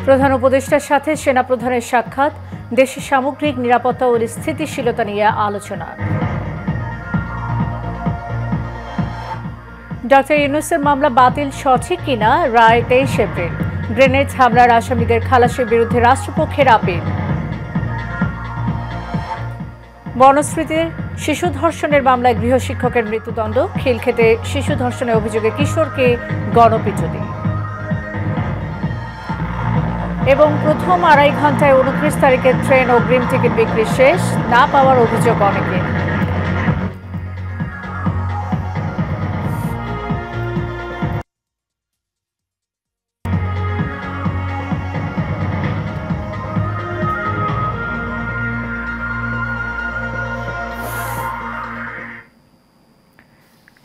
প্রধান উপদেষ্টার সাথে সেনাপ্রধানের সাক্ষাৎ, দেশের সামগ্রিক নিরাপত্তা ও স্থিতিশীলতা নিয়ে আলোচনা। ডক্টর ইউনূসের মামলা বাতিল সঠিক কিনা, রায় 23 এপ্রিল। গ্রেনেড হামলার আসামিদের খালাসের বিরুদ্ধে রাষ্ট্রপক্ষের আপিল। বনশ্রীতে শিশু ধর্ষণের মামলায় গৃহশিক্ষকের মৃত্যুদণ্ড, খিলক্ষেতে শিশু ধর্ষণের অভিযোগে কিশোরকে গণপিটুনি। এবং প্রথম 2.5 ঘন্টায় 29 তারিখের ট্রেন অগ্রিম টিকিট বিক্রি শেষ, না পাওয়ার অভিযোগ অনেকে।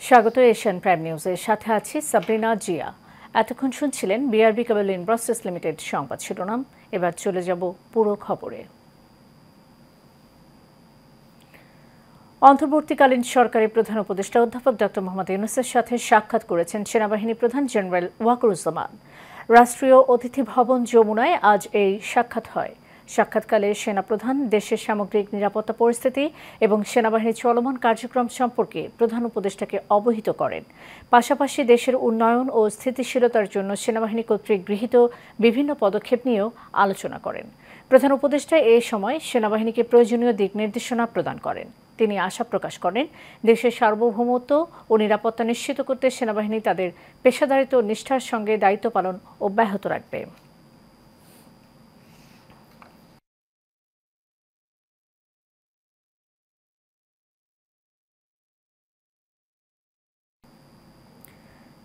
স্বাগত এশিয়ান প্রাইম নিউজের সাথে আছি সাবরিনা জিয়া। এতক্ষণ শুনছিলেন বিআরবি কেবল ইন্ডাস্ট্রিজ লিমিটেড সংবাদ শিরোনাম। এবার চলে যাব পুরো খবরে। অন্তর্বর্তীকালীন সরকারের প্রধান উপদেষ্টা অধ্যাপক ডক্টর মোহাম্মদ ইউনূসের সাথে সাক্ষাৎ করেছেন সেনাবাহিনী প্রধান জেনারেল ওয়াকারুজ্জামান। রাষ্ট্রীয় অতিথি ভবন যমুনায় আজ এই সাক্ষাৎ হয়। সাক্ষাৎকালে সেনাপ্রধান দেশের সামগ্রিক নিরাপত্তা পরিস্থিতি এবং সেনাবাহিনীর চলমান কার্যক্রম সম্পর্কে প্রধান উপদেষ্টাকে অবহিত করেন। পাশাপাশি দেশের উন্নয়ন ও স্থিতিশীলতার জন্য সেনাবাহিনী কর্তৃক গৃহীত বিভিন্ন পদক্ষেপ নিয়েও আলোচনা করেন। প্রধান উপদেষ্টা এ সময় সেনাবাহিনীকে প্রয়োজনীয় দিক নির্দেশনা প্রদান করেন। তিনি আশা প্রকাশ করেন, দেশের সার্বভৌমত্ব ও নিরাপত্তা নিশ্চিত করতে সেনাবাহিনী তাদের পেশাদারিত্ব ও নিষ্ঠার সঙ্গে দায়িত্ব পালন অব্যাহত রাখবে।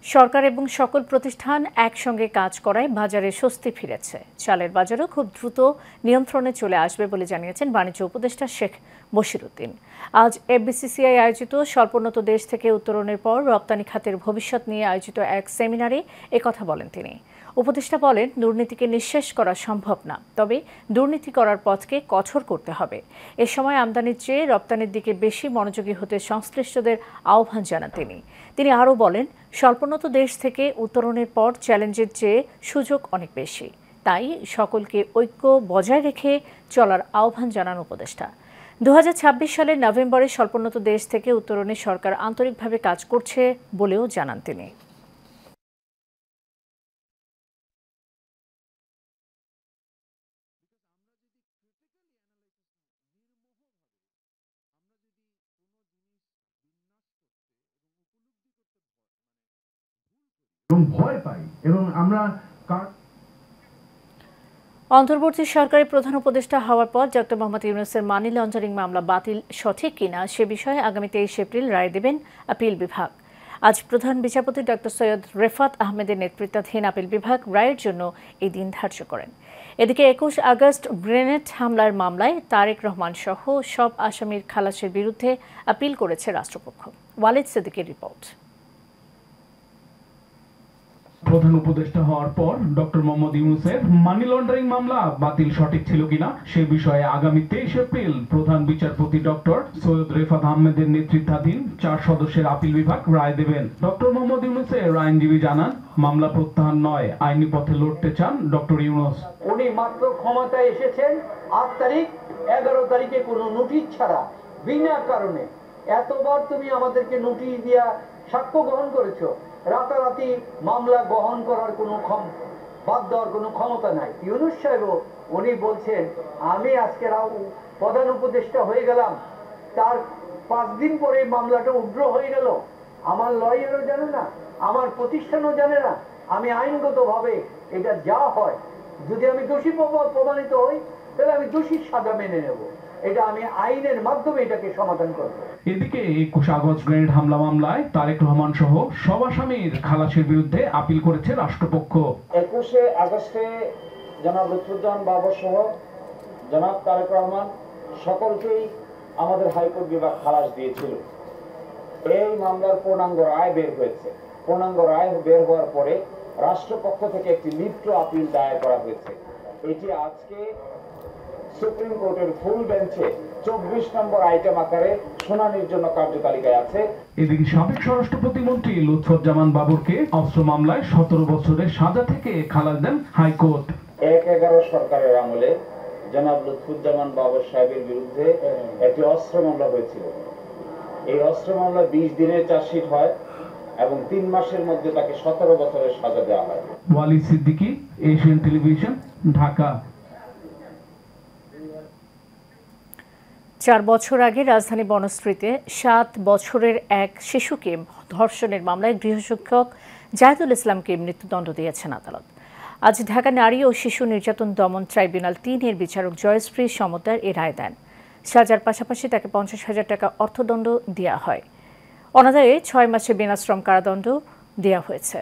সরকার এবং সকল প্রতিষ্ঠান একসঙ্গে কাজ করায় বাজারে স্বস্তি ফিরেছে। চালের বাজারও খুব দ্রুত নিয়ন্ত্রণে চলে আসবে বলে জানিয়েছেন বাণিজ্য উপদেষ্টা শেখ বশিরউদ্দিন। আজ এফবিসিসিআই আয়োজিত স্বল্পোন্নত দেশ থেকে উত্তরণের পর রপ্তানি খাতের ভবিষ্যৎ নিয়ে আয়োজিত এক সেমিনারে একথা বলেন তিনি। উপদেষ্টা বলেন, দুর্নীতিকে নিঃশেষ করা সম্ভব না, তবে দুর্নীতি করার পথকে কঠোর করতে হবে। এ সময় আমদানির চেয়ে রপ্তানির দিকে বেশি মনোযোগী হতে সংশ্লিষ্টদের আহ্বান জানান তিনি আরও বলেন, স্বল্পোন্নত দেশ থেকে উত্তরণের পর চ্যালেঞ্জের চেয়ে সুযোগ অনেক বেশি, তাই সকলকে ঐক্য বজায় রেখে চলার আহ্বান জানান উপদেষ্টা। 2026 সালের নভেম্বরে স্বল্পোন্নত দেশ থেকে উত্তরণে সরকার আন্তরিকভাবে কাজ করছে বলেও জানান তিনি। ভয় পাই এবং আমরা অন্তর্বর্তী সরকারের প্রধান উপদেষ্টা হওয়ার পর ডক্টর মোহাম্মদ ইউনূসের মানি লন্ডারিং মামলা বাতিল সঠিক কিনা সে বিষয়ে আগামী 23 এপ্রিল রায় দেবেন আপিল বিভাগ। আজ প্রধান বিচারপতি ডক্টর সৈয়দ রেফাত আহমেদের নেতৃত্বাধীন আপিল বিভাগ রায়ের জন্য এই দিন ধার্য করেন। এদিকে 21 আগস্ট গ্রেনেড হামলার মামলায় তারেক রহমান সহ সব আসামির খালাসের বিরুদ্ধে আপিল করেছে রাষ্ট্রপক্ষ। ওয়ালিদ সিদ্দিকের রিপোর্ট। প্রধান উপদেষ্টা হওয়ার পর ডক্টর মোহাম্মদ ইউনূসের মানি লন্ডারিং মামলা বাতিল সঠিক ছিল কিনা সে বিষয়ে আগামী 23 এপ্রিল প্রধান বিচারপতি ডক্টর সৈয়দ রেফাত আহমেদের নেতৃত্বাধীন 4 সদস্যের আপিল বিভাগ রায় দেবেন। ডক্টর মোহাম্মদ ইউনূসের আইনজীবী জানান, মামলা প্রত্যাহার নয়, আইনি পথে লড়তে চান ডক্টর ইউনূস। উনি মাত্র ক্ষমতায় এসেছেন 8 তারিখ, 11 তারিখে কোনো নোটিশ ছাড়া বিনা কারণে এতবার তুমি আমাদেরকে নোটিশ দিয়া সাক্ষ্য গ্রহণ করেছো। রাতারাতি মামলা গ্রহণ করার কোনো বাদ দেওয়ার কোনো ক্ষমতা নাই। ইউনূস সাহেব উনি বলছেন, আমি আজকে প্রধান উপদেষ্টা হয়ে গেলাম, তার 5 দিন পরে মামলাটা উগ্র হয়ে গেল। আমার লয়ারও জানে না, আমার প্রতিষ্ঠানও জানে না। আমি আইনগতভাবে এটা যা হয়, যদি আমি দোষী প্রমাণিত হই তাহলে আমি দোষীর সাজা মেনে নেব। এটা আমি আইনের মাধ্যমে এটাকে সমাধান করব। এদিকে 21 আগস্ট গ্রেনেড হামলা মামলায় তারেক রহমান সহ সব আসামির খালাসের বিরুদ্ধে আপিল করেছে রাষ্ট্রপক্ষ। 21 আগস্টে জনাব লুৎফুজ্জামান বাবর সহ জনাব তারেক রহমান সকলকেই আমাদের হাইকোর্ট বিভাগ খালাস দিয়েছিল। এই মামলার পূর্ণাঙ্গ রায় বের হয়েছে। পূর্ণাঙ্গ রায় বের হওয়ার পরে রাষ্ট্রপক্ষ থেকে একটি লিপ্ত আপিল দায়ের করা হয়েছে। এটি আজকে সুপ্রিম কোর্টের ফুল বেঞ্চে 24 নম্বর আইটেম আকারে শুনানির জন্য কার্যতালিকায় আছে। এদিকে সাবেক স্বরাষ্ট্র প্রতিমন্ত্রী লুৎফুজ্জামান বাবরকে অস্ত্র মামলায় 17 বছরের সাজা থেকে খালাস দেন হাইকোর্ট। 1/11 সরকারের আমলে জনাব লুৎফুজ্জামান বাবর সাহেবের বিরুদ্ধে একটি অস্ত্র মামলা হয়েছিল। এই অস্ত্র মামলা 20 দিনের চার্জশিট হয় এবং 3 মাসের মধ্যে তাকে 17 বছরের সাজা দেওয়া হয়। ওয়ালি সিদ্দিকী, এশিয়ান টেলিভিশন, ঢাকা। 4 বছর আগে রাজধানী বনশ্রীতে 7 বছরের এক শিশুকে ধর্ষণের মামলায় গৃহশিক্ষক জাহিদুল ইসলামকে মৃত্যুদণ্ড দিয়েছেন আদালত। আজ ঢাকা নারী ও শিশু নির্যাতন দমন ট্রাইব্যুনাল 3-এর বিচারক জয়শ্রী সমদ্দার এ রায় দেন। সাজার পাশাপাশি তাকে 50,000 টাকা অর্থদণ্ড দেওয়া হয়। অনাদায়ে 6 মাসে বিনাশ্রম কারাদণ্ড দেওয়া হয়েছে।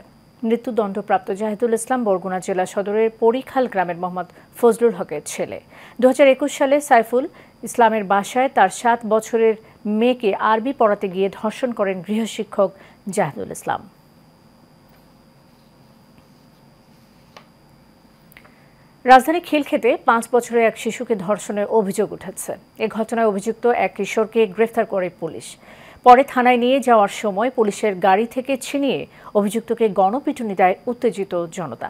মৃত্যুদণ্ডপ্রাপ্ত জাহিদুল ইসলাম বরগুনা জেলা সদরের পরিখাল গ্রামের মোহাম্মদ ফজলুল হকের ছেলে। 2021 সালে সাইফুল ইসলামের বাসায় তার 7 বছরের মেয়েকে আরবি পড়াতে গিয়ে ধর্ষণ করেন গৃহশিক্ষক জাহিদুল ইসলাম। রাজধানী খিলক্ষেতে 5 বছরের এক শিশুকে ধর্ষণের অভিযোগ উঠেছে। এ ঘটনায় অভিযুক্ত এক কিশোরকে গ্রেফতার করে পুলিশ। পরে থানায় নিয়ে যাওয়ার সময় পুলিশের গাড়ি থেকে ছিনিয়ে অভিযুক্তকে গণপিটুনি দেয় উত্তেজিত জনতা।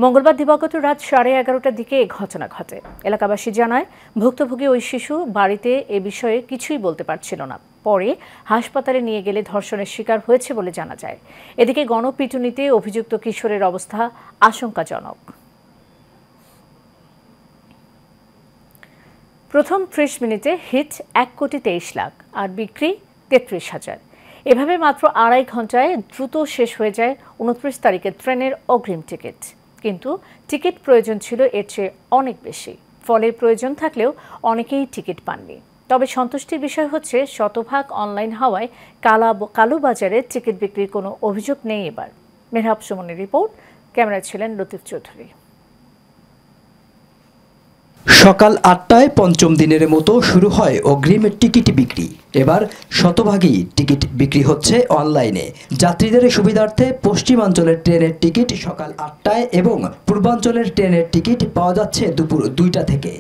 মঙ্গলবার দিবাগত রাত 11:30টার দিকে এ ঘটনা ঘটে। এলাকাবাসী জানায়, ভুক্তভোগী ওই শিশু বাড়িতে এ বিষয়ে কিছুই বলতে পারছিল না। পরে হাসপাতালে নিয়ে গেলে ধর্ষণের শিকার হয়েছে বলে জানা যায়। এদিকে গণপিটুনিতে অভিযুক্ত কিশোরের অবস্থা আশঙ্কাজনক। প্রথম 30 মিনিটে হিট 1,23,00,000 আর বিক্রি 33,000। এভাবে মাত্র 2.5 ঘন্টায় দ্রুত শেষ হয়ে যায় 29 তারিখের ট্রেনের অগ্রিম টিকিট। কিন্তু টিকিট প্রয়োজন ছিল এর চেয়ে অনেক বেশি। ফলে প্রয়োজন থাকলেও অনেকেই টিকিট পাননি। তবে সন্তুষ্টির বিষয় হচ্ছে শতভাগ অনলাইন হওয়ায় কালোবাজারে টিকিট বিক্রির কোনো অভিযোগ নেই এবার। মেহরাব সুমনের রিপোর্ট, ক্যামেরায় ছিলেন লতিফ চৌধুরী। সকাল 8টায় পঞ্চম দিনের মতো শুরু হয় অগ্রিম টিকিট বিক্রি। এবার শতভাগই টিকিট বিক্রি হচ্ছে অনলাইনে। যাত্রীদের সুবিধার্থে পশ্চিমাঞ্চলের ট্রেনের টিকিট সকাল 8টায় এবং পূর্বাঞ্চলের ট্রেনের টিকিট পাওয়া যাচ্ছে দুপুর 2টা থেকে।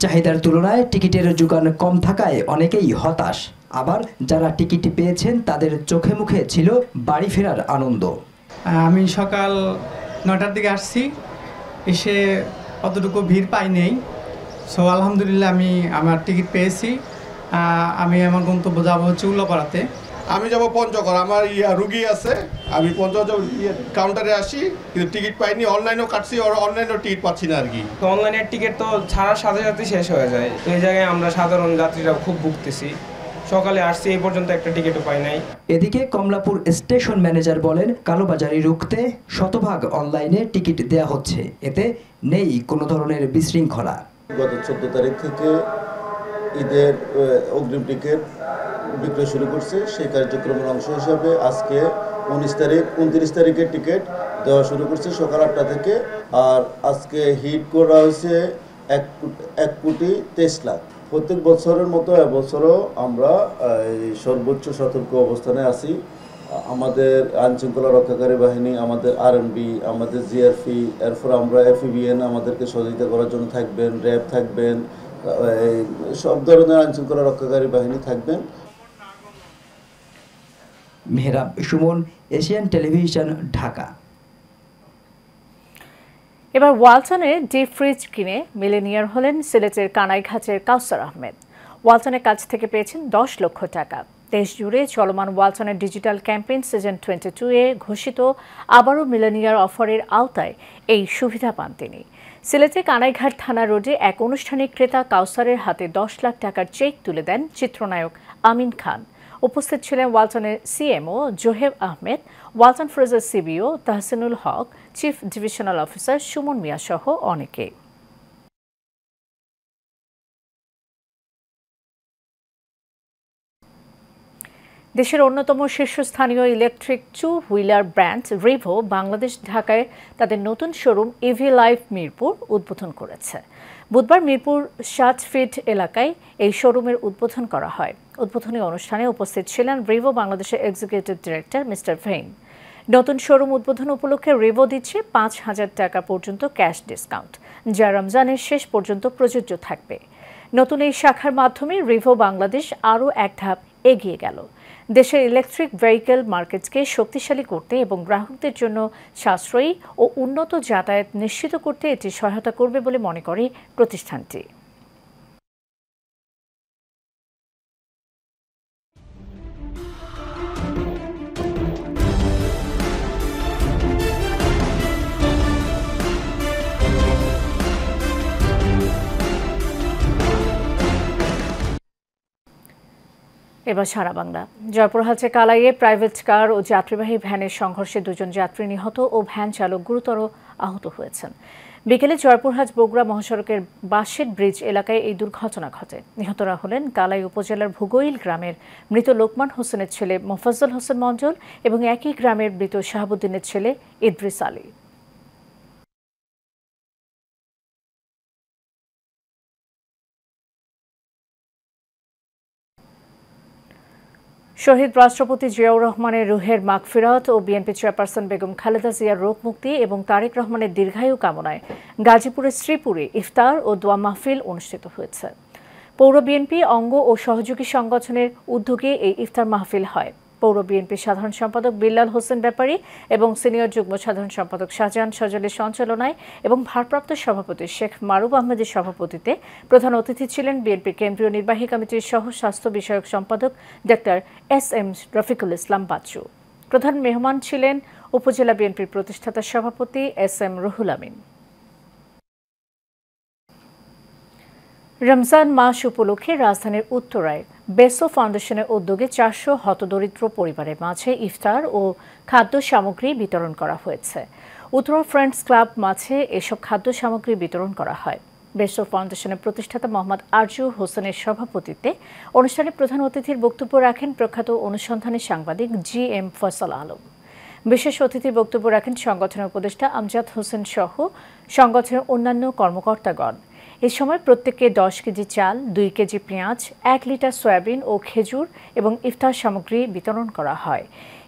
চাহিদার তুলনায় টিকিটের যোগান কম থাকায় অনেকেই হতাশ। আবার যারা টিকিট পেয়েছেন তাদের চোখে মুখে ছিল বাড়ি ফেরার আনন্দ। আমি সকাল 9টার দিকে আসছি, এসে অতটুকু ভিড় পাই নেই। সো আলহামদুলিল্লাহ আমি আমার টিকিট পেয়েছি। আমি আমার গন্তব্য যাবো হচ্ছে উল্লাপাড়াতে। আমি যাব পঞ্চগড়, আমার রুগী আছে। আমি পঞ্চগড় কাউন্টারে আসি, কিন্তু টিকিট পাইনি। অনলাইনেও কাটছি, অনলাইনেও টিকিট পাচ্ছি না আর কি। অনলাইনের টিকিট তো ছাড়ার সাথে সাথে শেষ হয়ে যায়। এই জায়গায় আমরা সাধারণ যাত্রীরা খুব ভুগতেছি। সকালে আসছি, এই পর্যন্ত একটা টিকিটও পাই নাই। এদিকে কমলাপুর স্টেশন ম্যানেজার বলেন, কালোবাজারি রুখতে শতভাগ অনলাইনে টিকিট দেয়া হচ্ছে। এতে নেই কোনো ধরনের বিশৃঙ্খলা। গত 14 তারিখ থেকে ঈদের অগ্রিম টিকিট বিক্রয় শুরু করছে। সেই কার্যক্রমের অংশ হিসাবে আজকে 29 তারিখের টিকিট দেওয়া শুরু করছে সকাল 8টা থেকে। আর আজকে হিট করা হয়েছে 1,23,00,000। প্রত্যেক বছরের মতো এবছরও আমরা সর্বোচ্চ সতর্ক অবস্থানে আছি। আমাদের আইনশৃঙ্খলা রক্ষাকারী বাহিনী, আমাদের আরএনবি, আমাদের জিআরপি, এরপর আমরা এফইবিএন আমাদেরকে সহযোগিতা করার জন্য থাকবেন, র্যাব থাকবেন, সব ধরনের আইনশৃঙ্খলা রক্ষাকারী বাহিনী থাকবেন। Mehrab Suman, Asian television, Dhaka. এবার ওয়ালটনের ডিপ ফ্রিজ কিনে মিলেনিয়ার হলেন সিলেটের কানাইঘাটের কাউসার আহমেদ। ওয়ালটনের কাছ থেকে পেয়েছেন 10 লক্ষ টাকা। দেশ জুড়ে চলমান ওয়ালটনের ডিজিটাল ক্যাম্পেইন সিজন 22-এ ঘোষিত আবারও মিলেনিয়ার অফারের আওতায় এই সুবিধা পান তিনি। সিলেটে কানাইঘাট থানা রোডে এক অনুষ্ঠানে ক্রেতা কাউসারের হাতে 10 লাখ টাকার চেক তুলে দেন চিত্রনায়ক আমিন খান। উপস্থিত ছিলেন ওয়ালটনের সিএমও জোহেব আহমেদ, ওয়ালটন ফ্রিজের সিবিও তাহসিনুল হক, chief divisional officer Suman Mia সহ অনেকে। দেশের অন্যতম শীর্ষস্থানীয় ইলেকট্রিক 2 হুইলার ব্র্যান্ড রিভো বাংলাদেশ ঢাকায় তাদের নতুন শোরুম ইভি লাইফ মিরপুর উদ্বোধন করেছে। বুধবার মিরপুর 7 ফিট এলাকায় এই শোরুমের উদ্বোধন করা হয়। উদ্বোধনী অনুষ্ঠানে উপস্থিত ছিলেন রিভো বাংলাদেশের এক্সিকিউটিভ ডিরেক্টর মিস্টার ভেইন। নতুন শোরুম উদ্বোধন উপলক্ষে রিভো দিচ্ছে 5,000 টাকা পর্যন্ত ক্যাশ ডিসকাউন্ট, যা রমজানের শেষ পর্যন্ত প্রযোজ্য থাকবে। নতুন এই শাখার মাধ্যমে রিভো বাংলাদেশ আরও এক ধাপ এগিয়ে গেল। দেশের ইলেকট্রিক ভেহিকেল মার্কেটকে শক্তিশালী করতে এবং গ্রাহকদের জন্য সাশ্রয়ী ও উন্নত যাতায়াত নিশ্চিত করতে এটি সহায়তা করবে বলে মনে করে প্রতিষ্ঠানটি। এবার সারা বাংলা। জয়পুরহাটে কালাইয়ে প্রাইভেট কার ও যাত্রীবাহী ভ্যানের সংঘর্ষে 2 জন যাত্রী নিহত ও ভ্যান চালক গুরুতর আহত হয়েছেন। বিকেলে জয়পুরহাট বগুড়া মহাসড়কের বাঁশের ব্রিজ এলাকায় এই দুর্ঘটনা ঘটে। নিহতরা হলেন কালাই উপজেলার ভুগইল গ্রামের মৃত লোকমান হোসেনের ছেলে মোফাজ্জল হোসেন মণ্ডল এবং একই গ্রামের মৃত শাহাবুদ্দিনের ছেলে ইদ্রিস আলী। শহীদ রাষ্ট্রপতি জিয়াউর রহমানের রুহের মাগফিরাত ও বিএনপি চেয়ারপারসন বেগম খালেদা জিয়ার রোগ মুক্তি এবং তারেক রহমানের দীর্ঘায়ু কামনায় গাজীপুরের শ্রীপুরে ইফতার ও দোয়া মাহফিল অনুষ্ঠিত হয়েছে। পৌর বিএনপি অঙ্গ ও সহযোগী সংগঠনের উদ্যোগে এই ইফতার মাহফিল হয়। পৌর বিএনপির সাধারণ সম্পাদক বিল্লাল হোসেন ব্যাপারী এবং সিনিয়র যুগ্ম সাধারণ সম্পাদক শাহজাহান সজলের সঞ্চালনায় এবং ভারপ্রাপ্ত সভাপতি শেখ মারুফ আহমেদের সভাপতিত্বে প্রধান অতিথি ছিলেন বিএনপির কেন্দ্রীয় নির্বাহী কমিটির সহ স্বাস্থ্য বিষয়ক সম্পাদক ডক্টর এস.এম. রফিকুল ইসলাম বাচ্চু। প্রধান মেহমান ছিলেন উপজেলা বিএনপির প্রতিষ্ঠাতা সভাপতি এস.এম. রুহুল আমিন। রমজান মাস উপলক্ষে রাজধানীর উত্তরায় বেসো ফাউন্ডেশনের উদ্যোগে 400 হতদরিদ্র পরিবারের মাঝে ইফতার ও খাদ্য সামগ্রী বিতরণ করা হয়েছে। উত্তরা ফ্রেন্ডস ক্লাব মাঝে এসব খাদ্য সামগ্রী বিতরণ করা হয়। বেসো ফাউন্ডেশনের প্রতিষ্ঠাতা মোহাম্মদ আরজু হোসেনের সভাপতিত্বে অনুষ্ঠানে প্রধান অতিথির বক্তব্য রাখেন প্রখ্যাত অনুসন্ধানী সাংবাদিক জি.এম. ফয়সাল আলম। বিশেষ অতিথির বক্তব্য রাখেন সংগঠনের উপদেষ্টা আমজাদ হোসেন সহ সংগঠনের অন্যান্য কর্মকর্তাগণ। এ সময় প্রত্যেককে 10 কেজি চাল, 2 কেজি পেঁয়াজ, 1 লিটার সয়াবিন ও খেজুর এবং ইফতার সামগ্রী বিতরণ করা হয়।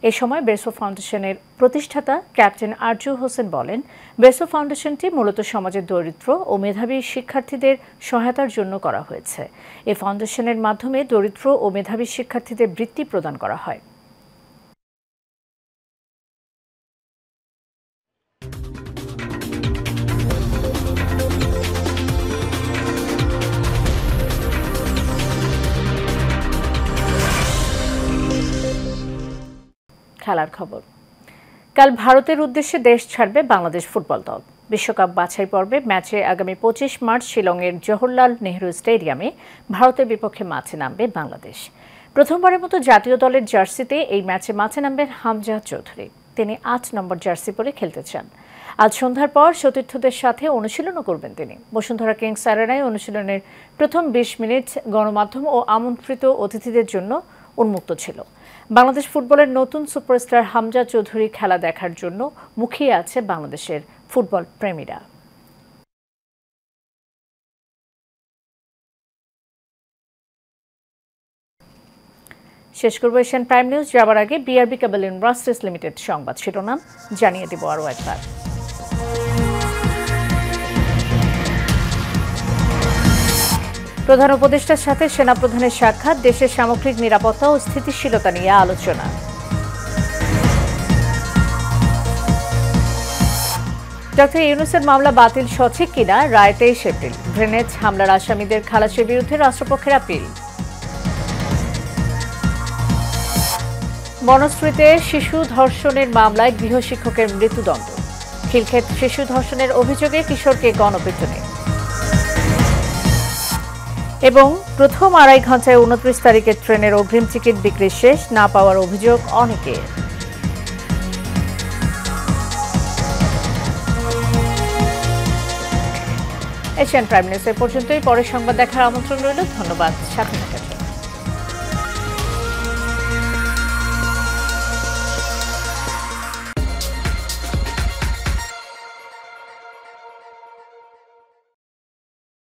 এ সময় বেসো ফাউন্ডেশনের প্রতিষ্ঠাতা ক্যাপ্টেন আরজু হোসেন বলেন, বেসো ফাউন্ডেশনটি মূলত সমাজের দরিদ্র ও মেধাবী শিক্ষার্থীদের সহায়তার জন্য করা হয়েছে। এই ফাউন্ডেশনের মাধ্যমে দরিদ্র ও মেধাবী শিক্ষার্থীদের বৃত্তি প্রদান করা হয়। খেলার খবর। কাল ভারতের উদ্দেশ্যে দেশ ছাড়বে বাংলাদেশ ফুটবল দল। বিশ্বকাপ বাছাই পর্বে ম্যাচে আগামী 25 মার্চ শিলংয়ের জওহরলাল নেহরু স্টেডিয়ামে ভারতের বিপক্ষে মাঠে নামবে বাংলাদেশ। প্রথমবারের মতো জাতীয় দলের জার্সিতে এই ম্যাচে মাঠে নামবেন হামজা চৌধুরী। তিনি 8 নম্বর জার্সি পরে খেলতে চান। আজ সন্ধ্যার পর সতীর্থদের সাথে অনুশীলনও করবেন তিনি। বসুন্ধরা কিংস অ্যারেনায় অনুশীলনের প্রথম 20 মিনিট গণমাধ্যম ও আমন্ত্রিত অতিথিদের জন্য উন্মুক্ত ছিল। বাংলাদেশ ফুটবলের নতুন সুপারস্টার হামজা চৌধুরী খেলা দেখার জন্য মুখিয়ে আছে বাংলাদেশের ফুটবল প্রেমীরা। শেষ করব এশিয়ান প্রাইম নিউজ। যাবার আগে বিআরবি কেবল ইন্ডাস্ট্রিজ লিমিটেড সংবাদ শিরোনাম জানিয়ে দেব আরও একবার। প্রধান উপদেষ্টার সাথে সেনাপ্রধানের সাক্ষাৎ, দেশের সামগ্রিক নিরাপত্তা ও স্থিতিশীলতা নিয়ে আলোচনা। ডক্টর ইউনূসের মামলা বাতিল সঠিক কিনা রায় 23 এপ্রিল। গ্রেনেড হামলার আসামিদের খালাসের বিরুদ্ধে রাষ্ট্রপক্ষের আপিল। বনশ্রীতে শিশু ধর্ষণের মামলায় গৃহশিক্ষকের মৃত্যুদণ্ড। খিলক্ষেত শিশু ধর্ষণের অভিযোগে কিশোরকে গণপিটুনি। এবং প্রথম 2.5 ঘণ্টায় 29 তারিখের ট্রেনের অগ্রিম টিকিট বিক্রি শেষ, না পাওয়ার অভিযোগ অনেকের। এশিয়ান প্রাইম নিউজ এ পর্যন্তই। পরের সংবাদ দেখার আমন্ত্রণ রইল। ধন্যবাদ সাথে থাকার জন্য।